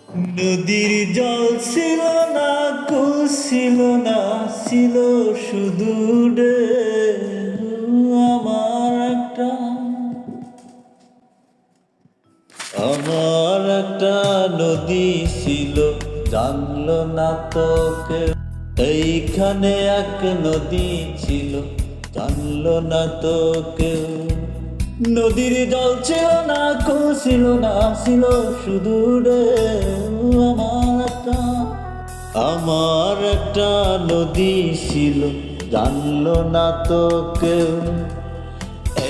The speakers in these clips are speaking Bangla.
নদীর জল ছিল না, কুল ছিল না, ছিল শুধু আমার একটা আমার একটা নদী ছিল, জানলো না তো কেউ। এইখানে এক নদী ছিল, জানলো না তো কেউ। নদীর জল ছিল না, কুল ছিল না, ছিল শুধু আমার একটা নদী ছিল, জানলো না তো কেউ।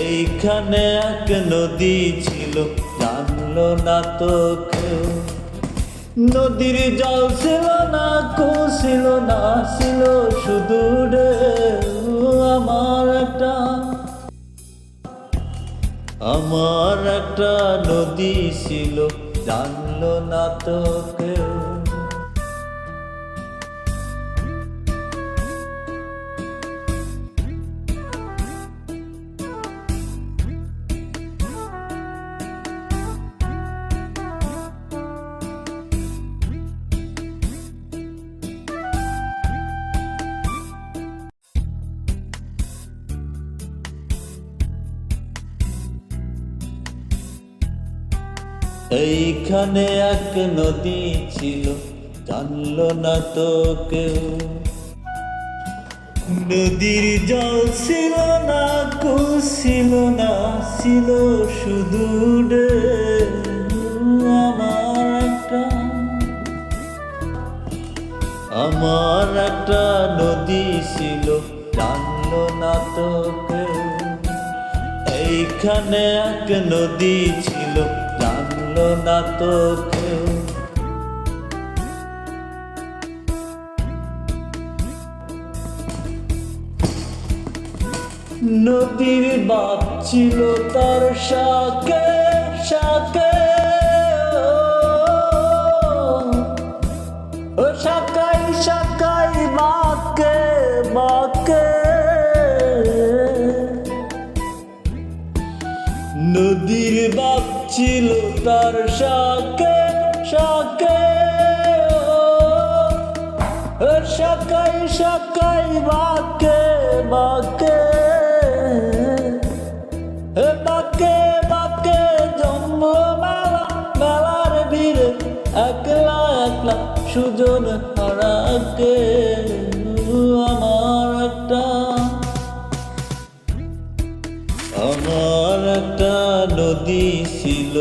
এইখানে এক নদী ছিল, জানলো না তো কেউ। নদীর জল ছিল না, কুল ছিল না, ছিল শুধু আমার একটা নদী ছিল, জানলো না তো কেউ। এইখানে এক নদী ছিল, জানলো না তো কেউ। নদীর জল ছিল না, কুল ছিল না, ছিল শুধু আমার একটা নদী ছিল, জানলো না তো কেউ। এইখানে এক নদী ছিল, জানলো না তো কেউ। নদীর বাপ ছিল তার শাকে শাকে, ও শাকাই শাকাই বাকে বাকে। নদীর বাপ ছিল তার শাকে শাকে, ও শাকাই শাকাই বাকে বাকে। বাকে বাকে জন্ম মেলা, মেলার ভিড়ে একলা একলা সুজন হারাকে। আমার একটা নদী ছিল,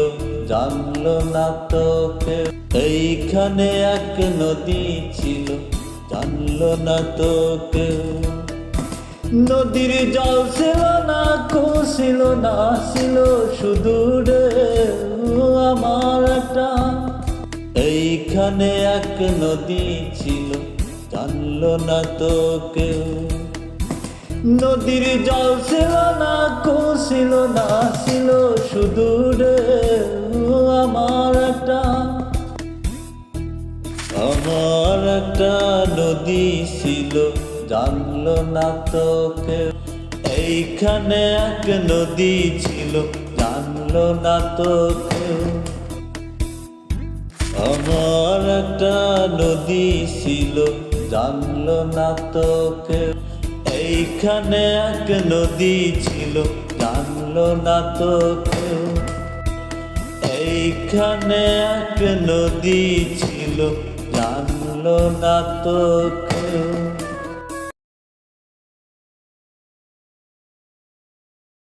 জানলো না তো কেউ। এইখানে এক নদী ছিল, জানলো না তো কেউ। নদীর জল ছিল না, কুল ছিল না, ছিল শুধু আমার একটা। এইখানে এক নদী ছিল, জানলো না তো কেউ। নদীর জল ছিল না, কুল ছিল না, ছিল শুধু আমার একটা নদী ছিল, জানলো না তো কেউ। এইখানে এক নদী ছিল, জানলো না তো কেউ। আমার একটা নদী ছিল, জানলো না তো কেউ। এইখানে এক নদী ছিল, জানলো না তো কেউ। এইখানে এক নদী ছিল, জানলো না তো কেউ।